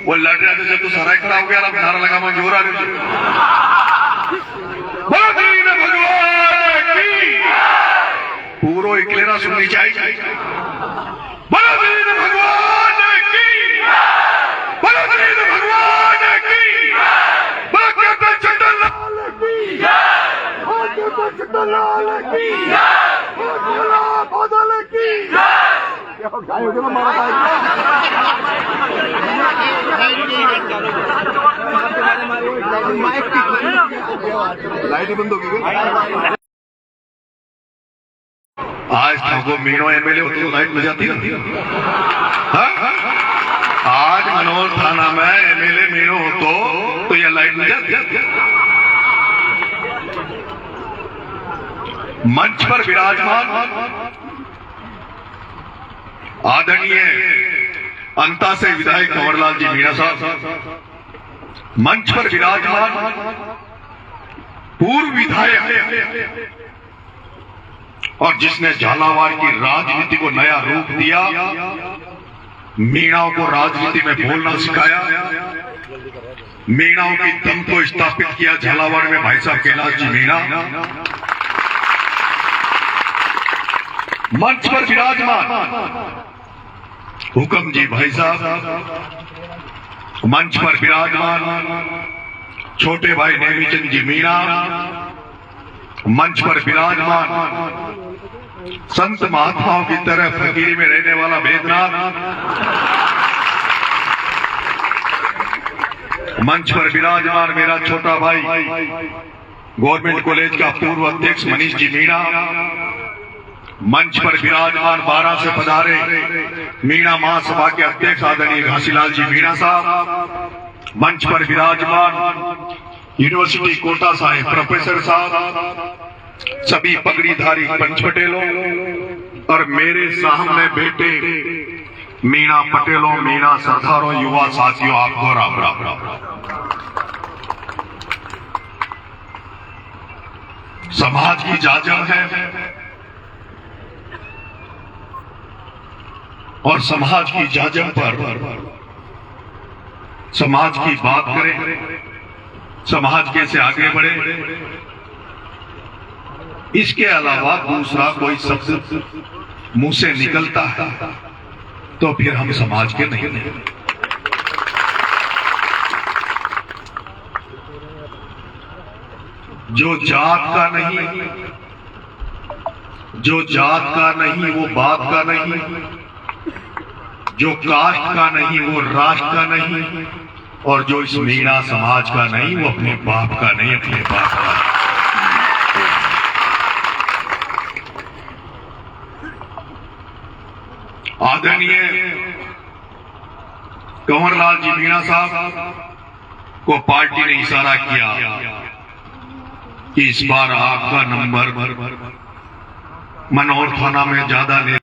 वो लड़ रहा था जब तो सराय खड़ा हो गया ना, नारा लगा मैं जोर आ रही भगवान की पूरो इकलेरा सुननी चाहिए। भगवान की भगवान की लाइट बंद होगी। आज ठाकुर मीणो एमएलए होते तो लाइट बजाती ना। आज मनोहर थाना में एमएलए मीणो हो तो यह लाइट बजाती। मंच पर विराजमान आदरणीय अंता से विधायक कंवरलाल जी मीणा साहब, मंच पर विराजमान पूर्व विधायक और जिसने झालावाड़ की राजनीति को नया रूप दिया, मीणाओं को राजनीति में बोलना सिखाया, मीणाओं की दम को स्थापित किया झालावाड़ में भाई साहब कैलाश जी मीणा। मंच पर विराजमान हुक्म जी भाई साहब, मंच पर विराजमान छोटे भाई नेमीचंद जी मीणा, मंच पर विराजमान संत महात्माओं की तरह फकीरी में रहने वाला वेदनाथ, मंच पर विराजमान मेरा छोटा भाई गवर्नमेंट कॉलेज का पूर्व अध्यक्ष मनीष जी मीणा, मंच पर विराजमान 12 से पधारे मीणा महासभा के अध्यक्ष आदरणीय घासीलाल जी मीणा साहब, मंच पर विराजमान यूनिवर्सिटी कोटा साहिब प्रोफेसर साहब, सभी पगड़ीधारी पंच पटेलों और मेरे सामने बैठे मीणा पटेलों, मीणा सरदारों, युवा साथियों, आपको राम राम राम। समाज की जाजम है और समाज की जाजम पर समाज की बात करें, समाज कैसे आगे बढ़े, इसके अलावा दूसरा कोई शब्द मुंह से निकलता है तो फिर हम समाज के नहीं। जो जात का नहीं, जो जात का नहीं वो बात का नहीं, जो कास्ट का नहीं वो राष्ट्र का नहीं, और जो इस मीणा समाज का नहीं वो अपने बाप का नहीं, अपने बाप का। आदरणीय कंवरलाल जी मीणा साहब को पार्टी ने इशारा किया कि इस बार आपका नंबर मनोहर थाना में ज्यादा नहीं,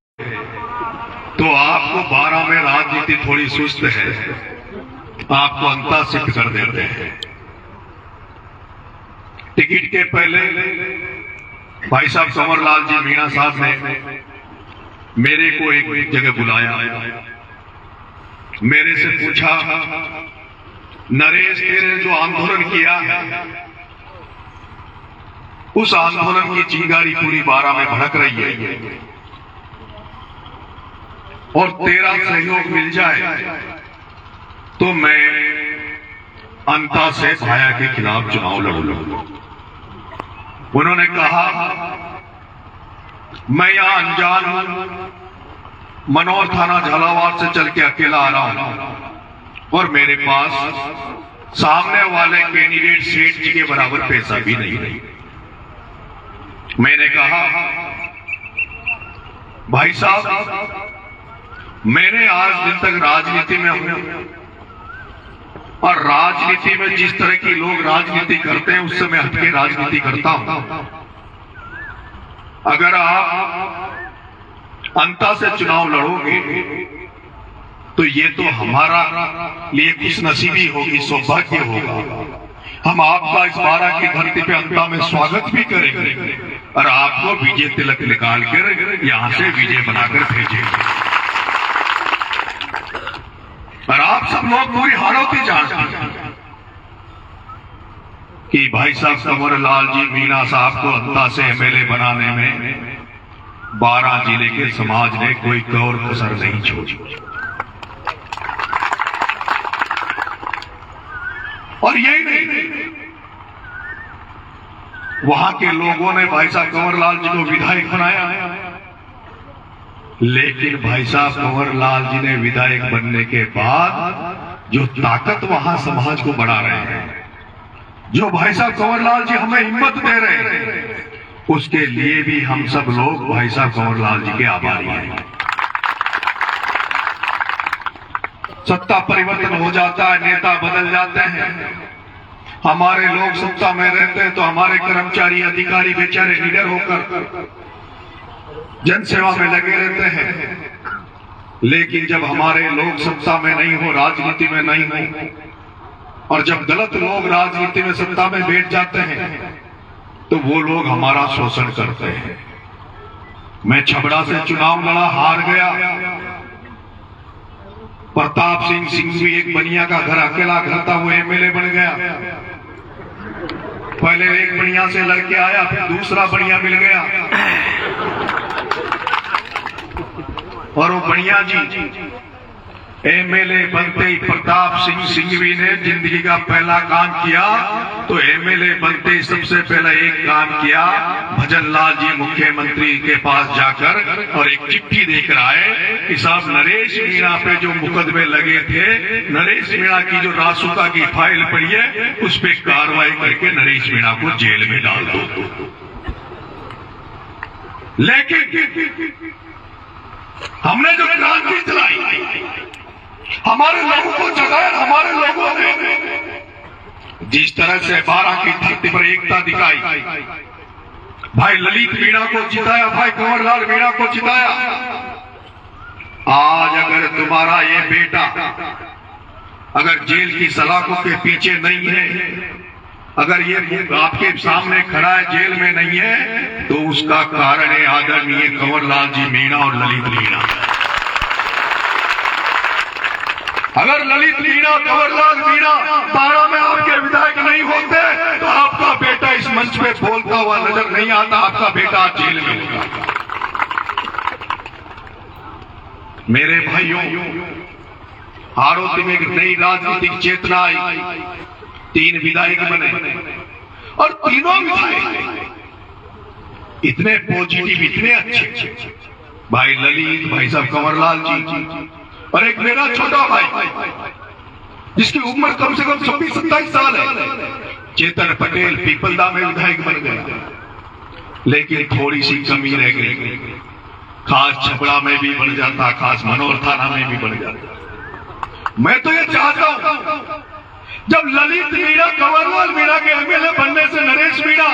तो आपको 12 में राजनीति थोड़ी सुस्त है, आपको अंता सिद्ध कर देते हैं। टिकट के पहले भाई साहब कंवरलाल जी मीणा साहब ने मेरे को एक जगह बुलाया, मेरे से पूछा, नरेश तेरे जो आंदोलन किया है उस आंदोलन की चिंगारी पूरी 12 में भड़क रही है और तेरा सहयोग मिल जाए तो मैं अंता से भाया के खिलाफ चुनाव लड़ूंगा। उन्होंने कहा मैं यहां अनजान हूं, मनोहर थाना झालावाड़ से चल के अकेला आ रहा हूं और मेरे पास सामने वाले कैंडिडेट सेठ जी के बराबर पैसा भी नहीं। मैंने कहा भाई साहब मैंने आज दिन तक राजनीति में हूं और राजनीति में जिस तरह की लोग राजनीति करते हैं उससे मैं हटके राजनीति करता हूं। अगर आप अंता से चुनाव लड़ोगे तो ये तो हमारा लिए खुशनसीबी होगी, सौभाग्य होगा। हम आपका इस 12 की धरती पे अंता में स्वागत भी करेंगे और आपको विजय तिलक निकाल कर यहां से विजय बनाकर भेजेंगे। और आप सब लोग पूरी हालत जानते हैं कि भाई साहब कंवर लाल जी मीणा साहब को अंता से एमएलए बनाने में 12 जिले के समाज ने कोई कौर कसर नहीं छोड़ी। और यही नहीं, वहां के लोगों ने भाई साहब कंवर लाल जी को विधायक बनाया, लेकिन भाई साहब कंवर लाल जी ने विधायक बनने के बाद जो ताकत वहां समाज को बढ़ा रहे हैं, जो भाई साहब कंवर लाल जी हमें हिम्मत दे रहे हैं, उसके लिए भी हम सब लोग भाई साहब कंवर लाल जी के आभारी हैं। सत्ता परिवर्तन हो जाता है, नेता बदल जाते हैं, हमारे लोग सत्ता में रहते हैं तो हमारे कर्मचारी अधिकारी बेचारे लीडर होकर जनसेवा में लगे रहते हैं, लेकिन जब हमारे लोग सत्ता में नहीं हो, राजनीति में नहीं हो, और जब गलत लोग राजनीति में सत्ता में बैठ जाते हैं तो वो लोग हमारा शोषण करते हैं। मैं छबड़ा से चुनाव लड़ा, हार गया। प्रताप सिंह सिंघवी एक बनिया का घर अकेला घर था, वो एमएलए बन गया। पहले एक बनिया से लड़के आया, फिर दूसरा बनिया मिल गया, और वो बनिया जी एमएलए बनते ही प्रताप सिंह सिंघवी ने जिंदगी का पहला काम किया तो एमएलए बनते ही सबसे पहला एक काम किया, भजन लाल जी मुख्यमंत्री के पास जाकर और एक चिट्ठी देकर आए कि साहब नरेश मीणा पे जो मुकदमे लगे थे, नरेश मीणा की जो रासुका की फाइल पड़ी है, उस पर कार्रवाई करके नरेश मीणा को जेल में डाल दो। लेकिन हमने जो क्रांति चलाई, हमारे लोगों को जगाया, हमारे लोगों ने जिस तरह से 12 की धरती पर एकता दिखाई, भाई ललित मीणा को जिताया, भाई कंवर लाल मीणा को जिताया। आज अगर तुम्हारा ये बेटा अगर जेल की सलाखों के पीछे नहीं है, अगर ये आपके सामने खड़ा है, जेल में नहीं है, तो उसका कारण है आदरणीय कंवर लाल जी मीणा और ललित मीणा। अगर ललित मीणा, कंवर लाल मीणा 12 में आपके विधायक नहीं होते तो आपका बेटा इस मंच पे बोलता हुआ नजर नहीं आता, आपका बेटा जेल में होगा। मेरे भाइयों, हाड़ौती में एक नई राजनीतिक चेतना आई, 3 विधायक बने और तीनों विधायक इतने पॉजिटिव, इतने अच्छे, भाई ललित, भाई साहब कंवर लाल जी और एक मेरा छोटा भाई जिसकी उम्र कम से कम 26-27 साल है, चेतन पटेल पीपलदा में विधायक बन गया, लेकिन थोड़ी सी कमी रह गई, खास छपड़ा में भी बन जाता, खास मनोर थाना में भी बन जाता। मैं तो ये चाहता हूं जब ललित मीणा, कंवर लाल मीणा के एमएलए बनने से नरेश मीणा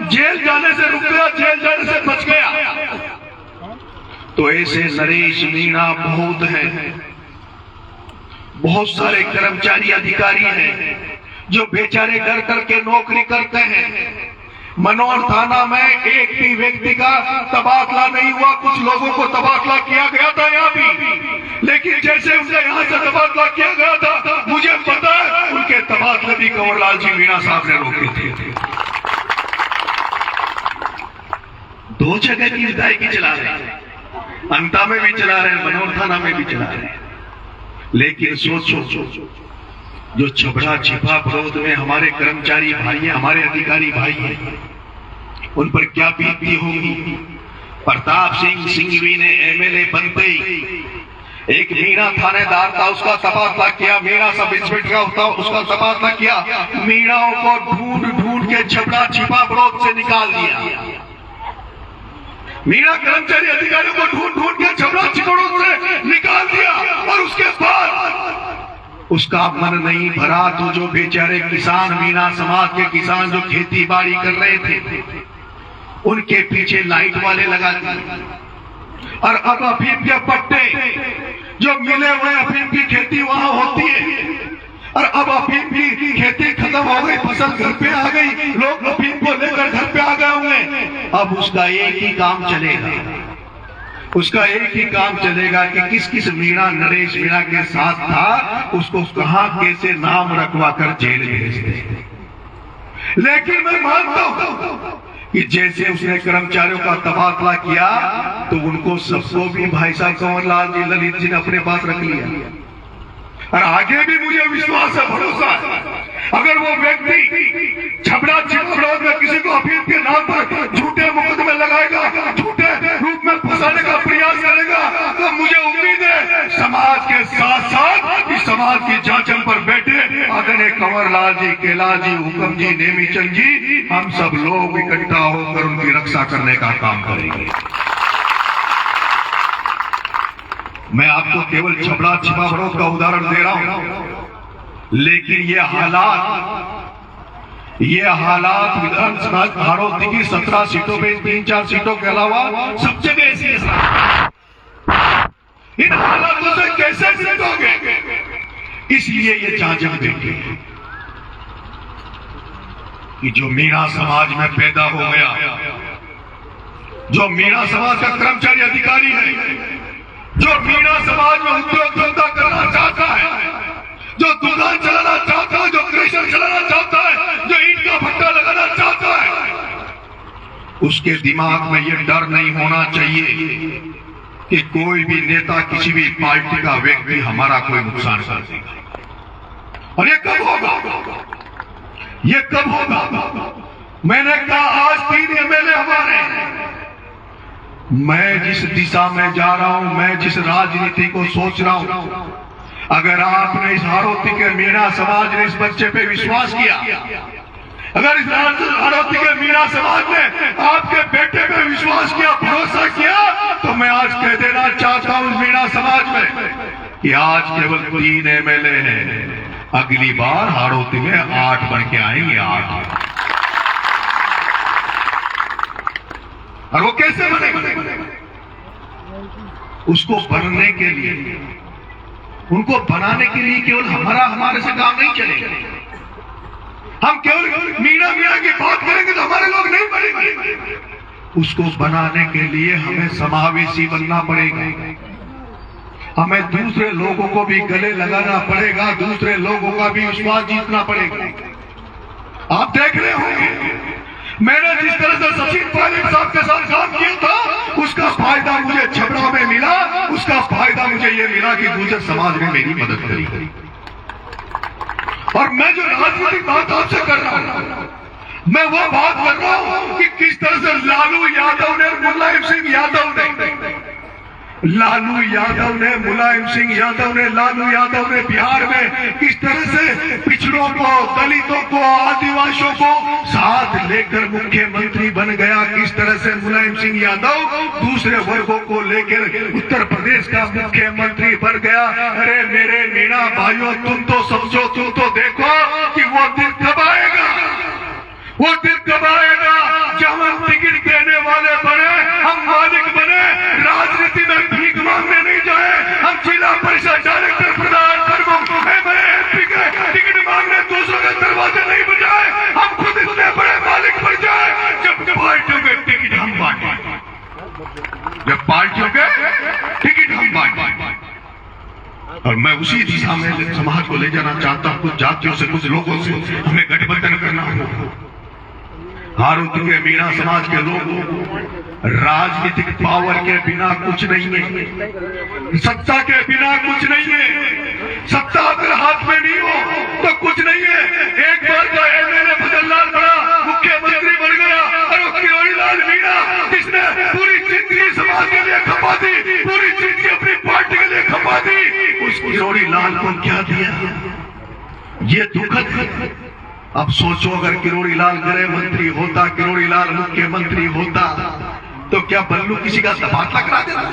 जेल जाने से रुक गया, जेल जाने से बच गया, तो ऐसे नरेश मीणा बहुत हैं, बहुत सारे कर्मचारी अधिकारी हैं जो बेचारे डर करके नौकरी करते हैं। मनोर थाना में एक भी व्यक्ति का तबादला नहीं हुआ, कुछ लोगों को तबादला किया गया था यहाँ भी, लेकिन जैसे उनसे यहाँ से तबादला किया गया था, मुझे पता है उनके तबादले भी कंवर लाल जी मीणा साहब ने रोके थे। 2 जगह की विधायकी चला रहे हैं, अंता में भी चला रहे हैं, मनोर थाना में भी चला रहे हैं, लेकिन सोचो जो छबड़ा छिपा बड़ौद में हमारे कर्मचारी भाई हैं, हमारे अधिकारी भाई हैं, उन पर क्या बीतती होगी। प्रताप सिंह सिंघवी ने एमएलए बनते ही एक मीणा थानेदार था, उसका तबादला किया, मीणा सब इंस्पेक्टर होता उसका तबादला किया, मीणाओं को ढूंढ ढूंढ के छबड़ा छिपा बड़ौद से निकाल दिया। मीणा कर्मचारी अधिकारियों को ढूंढ ढूंढ के छबड़ा छिपड़ों से निकाल दिया, और उसके बाद उसका मन नहीं भरा तो जो बेचारे किसान, मीणा समाज के किसान जो खेती बाड़ी कर रहे थे, उनके पीछे लाइट वाले लगा दिए, और अब अफीम के पट्टे जो मिले हुए, अफीम की खेती वहां होती है, और अब अफीम की खेती खत्म हो गई, फसल घर पे आ गई, लोग अफीम को लेकर घर पे आ गए होंगे। अब उसका एक ही काम चलेगा, उसका एक ही काम चलेगा कि किस किस मीणा नरेश मीणा के साथ था, उसको कहां कैसे नाम रखवा कर जेल भेज दे। लेकिन मैं मानता हूं कि जैसे उसने कर्मचारियों का तबादला किया तो उनको सबको भी भाई साहब कंवरलाल जी, ललित जी ने अपने पास रख लिया। और आगे भी मुझे विश्वास है, भरोसा है, अगर वो व्यक्ति छपड़ा चिपड़ोद में किसी को अपील के नाम पर झूठे मुकदमे लगाएगा, झूठे रूप में फंसाने का प्रयास करेगा, तो मुझे उम्मीद है समाज के साथ साथ इस समाज की जांचन पर बैठे आदरणीय कंवरलाल जी, कैलाश जी, हुक्म जी, नेमीचंद जी, हम सब लोग इकट्ठा होकर उनकी रक्षा करने का काम करेंगे। मैं आपको केवल छपड़ा छिपाफरोद का उदाहरण दे रहा हूं, लेकिन ये हालात विधानसभा हाड़ौती की 17 सीटों में 3-4 सीटों के अलावा सब जगह ऐसी है। इन हालातों से कैसे निपटोगे? इसलिए ये जांच हम देंगे कि जो मीणा समाज में पैदा हो गया, जो मीणा समाज का कर्मचारी अधिकारी है, जो मीणा समाज में उद्योग धंधा करना चाहता है, जो दुकान चलाना चाहता है, जो क्रेशर चलाना चाहता है, जो ईंट का भट्टा लगाना चाहता है, उसके दिमाग में यह डर नहीं होना चाहिए कि कोई भी नेता, किसी भी पार्टी का व्यक्ति हमारा कोई नुकसान कर देगा। और ये कब होगा? ये कब होगा? मैंने कहा आज 3 एमएलए हमारे हैं। मैं जिस दिशा में जा रहा हूं, मैं जिस राजनीति को सोच रहा हूं, अगर आपने इस हाड़ौती के मीणा समाज ने इस बच्चे पे विश्वास किया, अगर इस हाड़ौती के मीणा समाज ने आपके बेटे पे विश्वास किया, भरोसा किया, तो मैं आज कह देना चाहता हूं मीणा समाज में कि आज केवल 3 एमएलए हैं, अगली बार हाड़ौती में 8 बन के आएंगे, 8। और वो कैसे बनेगा? उसको बनने के लिए, उनको बनाने के लिए केवल हमारे से काम नहीं चलेगा। हम केवल मीणा की बात करेंगे तो हमारे लोग नहीं बनेंगे। उसको बनाने के लिए हमें समावेशी बनना पड़ेगा, हमें दूसरे लोगों को भी गले लगाना पड़ेगा, दूसरे लोगों का भी विश्वास जीतना पड़ेगा। आप देख रहे होंगे मैंने जिस तरह से सचिन पायलट साहब के साथ काम किया था, उसका फायदा मुझे छपड़ा में मिला, उसका फायदा मुझे ये मिला कि दूसरे समाज ने मेरी मदद करी। और मैं जो राजनीतिक बात आपसे कर रहा हूं, मैं वो बात कर रहा हूं कि किस तरह से लालू यादव ने, मुलायम सिंह यादव ने बिहार में किस तरह से पिछड़ों को, दलितों को, आदिवासियों को साथ लेकर मुख्यमंत्री बन गया, किस तरह से मुलायम सिंह यादव दूसरे वर्गों को लेकर उत्तर प्रदेश का मुख्यमंत्री बन गया। अरे मेरे मीणा भाइयों, तुम तो समझो, तुम तो देखो कि वो दिन कब आएगा, वो दिन कब आएगा जब हम टिकट देने वाले बने, हम मालिक बने, राजनीति में भीख मांगने नहीं जाए, हम जिला परिषद डायरेक्टर, प्रधान, प्रमुख, एमपी के टिकट मांगने दूसरों के दरवाजे नहीं बजाए, हम खुद इतने बड़े मालिक बन जाए जब पार्टियों के टिकट हम बांटे, जब पार्टियों के टिकट हम बांटे। और मैं उसी दिशा में समाज को ले जाना चाहता हूं। कुछ जातियों से, कुछ लोगों से हमें गठबंधन करना होगा। हाड़ौती के मीणा समाज के लोग राजनीतिक पावर के बिना कुछ नहीं है, सत्ता के बिना कुछ नहीं है। सत्ता अगर हाथ में नहीं हो तो कुछ नहीं है। एक बार का एमएलए भजनलाल बड़ा मुख्यमंत्री बन गया, और वो किरोड़ीलाल मीणा जिसने पूरी जिंदगी समाज के लिए खपा दी, पूरी जिंदगी अपनी पार्टी के लिए खपा दी, उस किरोड़ीलाल को क्या दिया? ये दुखद है। अब सोचो, अगर किरोड़ीलाल गृह मंत्री होता, किरोड़ीलाल मुख्यमंत्री होता, तो क्या बल्लू किसी का तबादला करा देता?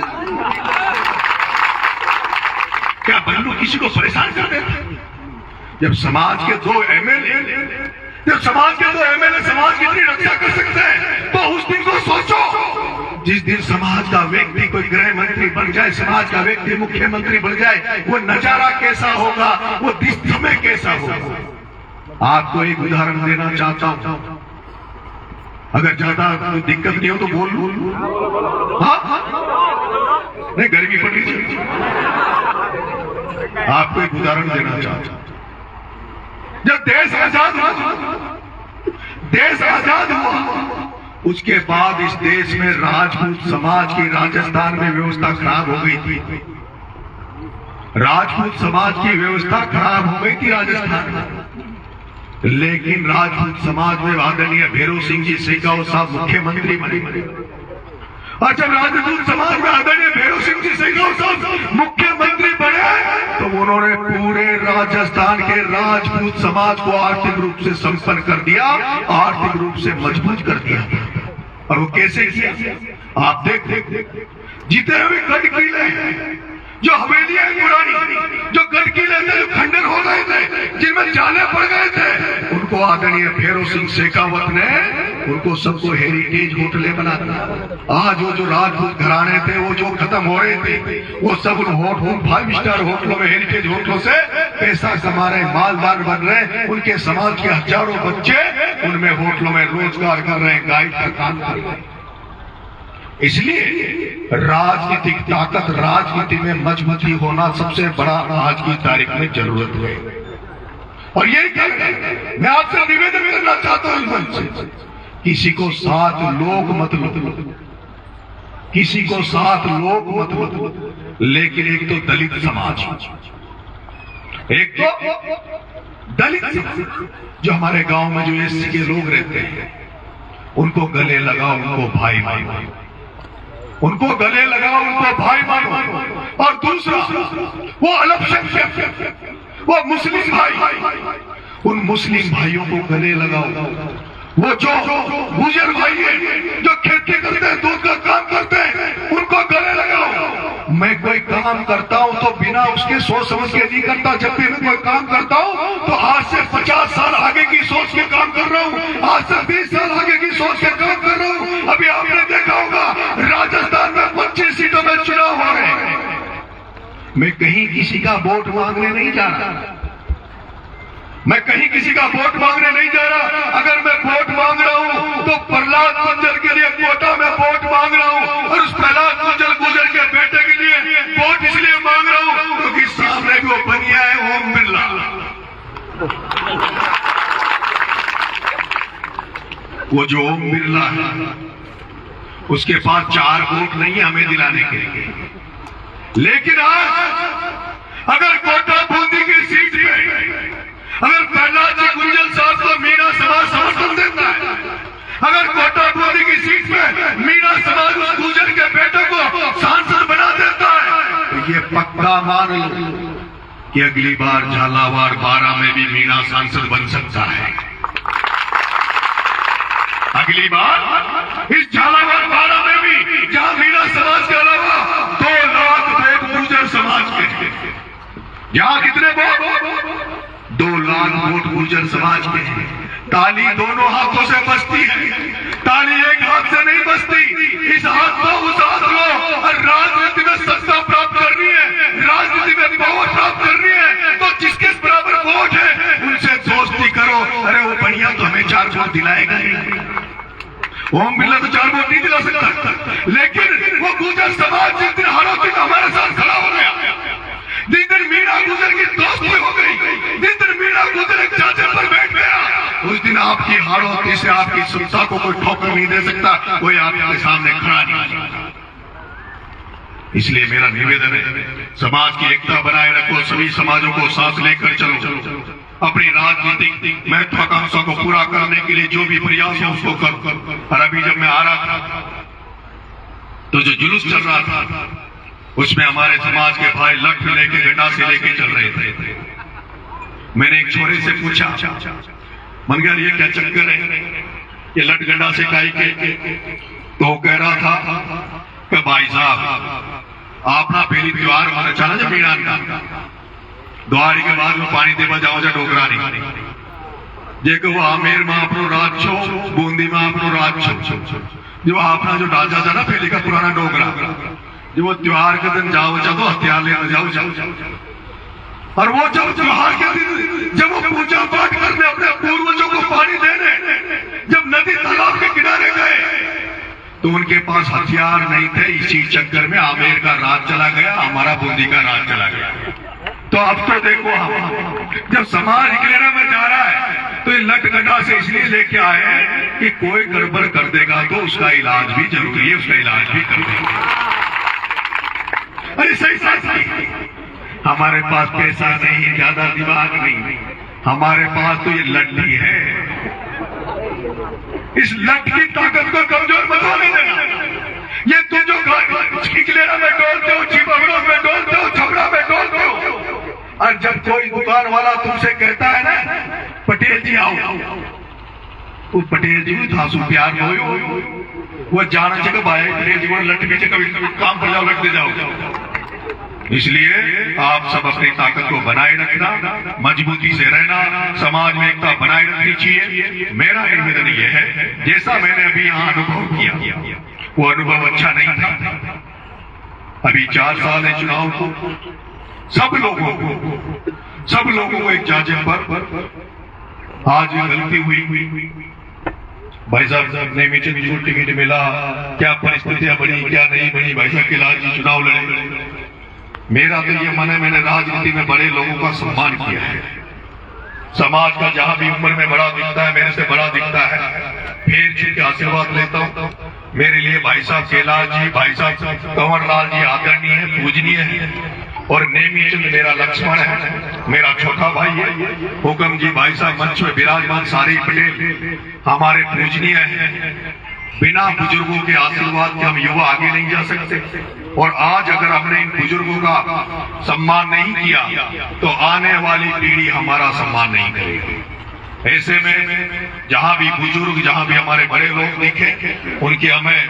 क्या बल्लू किसी को परेशान कर देता? जब समाज के 2 एमएलए समाज की इतनी रक्षा कर सकते हैं, तो उस दिन को सोचो जिस दिन समाज का व्यक्ति कोई गृह मंत्री बन जाए, समाज का व्यक्ति मुख्यमंत्री बन जाए, वो नजारा कैसा होगा, वो समय कैसा होगा। आपको एक उदाहरण देना चाहता हूं। अगर ज्यादा दिक्कत नहीं हो तो बोल लो। हाँ नहीं, गर्मी पड़ रही है। आपको एक उदाहरण देना चाहता हूं। जब देश आजाद हुआ उसके बाद इस देश में राजपूत समाज की राजस्थान में व्यवस्था खराब हो गई थी। राजपूत समाज की व्यवस्था खराब हो गई थी राजस्थान में, लेकिन राजपूत समाज में आदरणीय भैरव सिंह जी सेगांव साहब मुख्यमंत्री बने। और जब राजपूत समाज में आदरणीय भैरव सिंह जी सेगांव साहब मुख्यमंत्री बने तो उन्होंने पूरे राजस्थान के राजपूत समाज को आर्थिक रूप से संपन्न कर दिया, आर्थिक रूप से मजबूत कर दिया। और वो कैसे किया आप देख जितने भी गढ़ किले जो हवेलियां पुरानी जो गढ़ किले थे जो खंडर हो गए थे जिनमें जाले पड़ गए थे उनको आदरणीय भैरव सिंह शेखावत ने उनको सबको हेरिटेज होटलें बना दिया। आज वो जो राजपूत घराने थे वो जो खत्म हो रहे थे वो सब उन 5 स्टार होटलों में हेरिटेज होटलों से पैसा कमा रहे, मालदार बन रहे। उनके समाज के हजारों बच्चे उनमें होटलों में रोजगार कर रहे हैं, गाइड का काम कर रहे हैं। इसलिए राजनीतिक ताकत, राजनीति में मजबूती होना सबसे बड़ा आज की तारीख में जरूरत है। और यही मैं आपसे निवेदन करना चाहता हूं इस मंच से, किसी को साथ लोग मत लो, किसी को साथ लोग मत लो, लेकिन एक तो दलित समाज, एक तो दलित समाज जो हमारे गांव में जो एससी के लोग रहते हैं उनको गले लगाओ, उनको भाई मानो, उनको गले लगाओ, उनको भाई मानो। और दूसरा वो अल्पसंख्यक वो मुस्लिम भाई, उन मुस्लिम भाइयों को गले लगाओ। वो जो गुजर भाई है जो खेती करते हैं, दूध का काम करते हैं, उनको गले लगाओ। मैं कोई काम करता हूं तो बिना उसके सोच समझ के नहीं करता। जब भी मैं कोई काम करता हूं तो आज से 50 साल आगे की सोच के काम कर रहा हूं, आज से 20 साल आगे की सोच के काम कर रहा हूं। अभी आपने देखा होगा राजस्थान में 25 सीटों में चुनाव हो रहे हैं। मैं कहीं किसी का वोट मांगने नहीं जा रहा, मैं कहीं किसी का वोट मांगने नहीं जा रहा। अगर मैं वोट मांग रहा हूं तो प्रहलाद गुर्जर के लिए कोटा में वोट मांग रहा हूं, और उस प्रहलाद गुर्जर के बेटे के लिए वोट इसलिए मांग रहा हूं क्योंकि सामने वो बनिया है ओम बिरला। वो जो ओम बिरला है उसके पास 4 वोट नहीं है हमें दिलाने के लिए। लेकिन आज अगर कोटा बूंदी की सीट पे अगर प्रहलाद जी गुर्जर साहब को मीणा समाज समर्थन देता है, अगर कोटा बूंदी की सीट पे मीणा समाज उस गुर्जर के बेटे को सांसद बना देता है तो ये पक्का मान लो कि अगली बार झालावाड़ 12 में भी मीणा सांसद बन सकता है। अगली बार इस झालावाड़ 12 में भी जहां मीणा समाज के अलावा 2 लाख वोट गुर्जर समाज के, जहां कितने वोट 2 लाख वोट गुर्जर समाज के हैं। ताली दोनों हाथों से बजती है, ताली एक हाथ से नहीं बजती। इस हाथ को उस हाथ को, और राजनीति में सत्ता प्राप्त करनी है, राजनीति में पावर प्राप्त करनी है तो जिसके बराबर वोट है उनसे दोस्ती करो। अरे वो बढ़िया तो हमें 4 वोट दिलाएगा नहीं, ओम बिरला तो 4 वोट नहीं दिला सकता, लेकिन वो गुर्जर समाज जिस दिन हारों दिन हमारे साथ खड़ा हो गया, जिस दिन मीणा गुर्जर की दोस्ती हो गई, जिस दिन मीणा गुर्जर एक चादर पर बैठ गया, उस दिन आपकी हारों से आपकी सत्ता को कोई ठोकर नहीं दे सकता, कोई आपके सामने खड़ा नहीं। इसलिए मेरा निवेदन है समाज की एकता बनाए रखो, सभी समाजों को साथ लेकर चलो, अपनी राजनीतिक महत्वाकांक्षा को पूरा करने के लिए जो भी प्रयास है उसको करो। और अभी जब मैं आ रहा था तो जो जुलूस चल रहा था उसमें हमारे समाज के भाई लठ लेके डंडा से लेके चल रहे थे। मैंने एक छोरे से पूछा, मन गया ये क्या चक्कर है, ये लठ डंडा से काई के? तो कह रहा था कि भाई साहब आप ना पहली त्योहार माना चला जा मीणा द्वारी के बाद में पानी देवा जाओ जा डोगरा नहीं जेको वो आमेर में अपनो राज छो, बूंदी में अपनो राज छो, जो अपना जो राजा था ना पहले का पुराना डोगरा, जो वो त्योहार के दिन जाओ जा तो हथियार लेने जाओ। और वो जब त्योहार के दिन जब वो पूजा पाठ करने अपने पूर्वजों को पानी देने जब नदी तालाब के किनारे गए तो उनके पास हथियार नहीं थे। इसी चक्कर में आमेर का राज चला गया, हमारा बूंदी का राज चला गया। तो अब तो देखो, हम जब समाज इकलेरा में जा रहा है तो ये लटगटा से इसलिए लेके आए हैं कि कोई गड़बड़ कर देगा तो उसका इलाज भी जरूरी है, उसका इलाज भी कर देगा। अरे सही सही, हमारे पास पैसा नहीं, ज्यादा दिमाग नहीं, हमारे पास तो ये लट्ठी है। इस लठ की ताकत को कमजोर मत होने देना। ये तुम जो इकलेरा में डोलते हो, चिपकड़ों में डोलते हो, छपरा में डोलते हो, और जब कोई दुकान वाला तुमसे कहता है ना पटेल जी आओ, वो पटेल जी थासु प्यार हो, वो जाना चाहिए भाई पटेल जी को लट पीछे कभी काम पर जाओ, लट दे जाओ। इसलिए आप सब अपनी ताकत को बनाए रखना, मजबूती से रहना, समाज में एकता बनाए रखनी चाहिए। मेरा निवेदन यह है, जैसा मैंने अभी यहाँ अनुभव किया वो अनुभव अच्छा नहीं था। अभी 4 साल है चुनाव को, सब लोगों को एक जाजे पर आज गलती हुई। भाई साहब ने मीटिंग को टिकट मिला, क्या परिस्थितियां बनी क्या नहीं बनी, भाई साहब के लाल चुनाव लड़े। मेरा तो ये मन है, मैंने राजनीति में बड़े लोगों का सम्मान किया है। समाज का जहां भी उम्र में बड़ा दिखता है, मेरे से बड़ा दिखता है, फिर चुके आशीर्वाद लेता हूं। मेरे लिए भाई साहब कैलाश जी, भाई साहब कंवरलाल जी आदरणीय है, पूजनीय है, और नेमीचंद मेरा लक्ष्मण है, मेरा छोटा भाई है। हुक्म जी भाई साहब मंच में विराजमान सारी पटेल हमारे पूजनीय है। बिना बुजुर्गों के आशीर्वाद के हम युवा आगे नहीं जा सकते, और आज अगर हमने इन बुजुर्गों का सम्मान नहीं किया तो आने वाली पीढ़ी हमारा सम्मान नहीं करेगी। ऐसे में जहां भी बुजुर्ग, जहां भी हमारे बड़े लोग दिखे, उनके हमें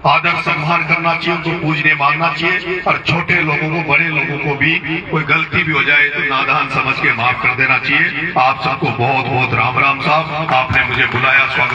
आदर सम्मान करना चाहिए, उनको पूजने मांगना चाहिए, और छोटे लोगों को, बड़े लोगों को भी कोई गलती भी हो जाए तो नादान समझ के माफ कर देना चाहिए। आप सबको बहुत बहुत राम राम साहब, आपने मुझे बुलाया, स्वागत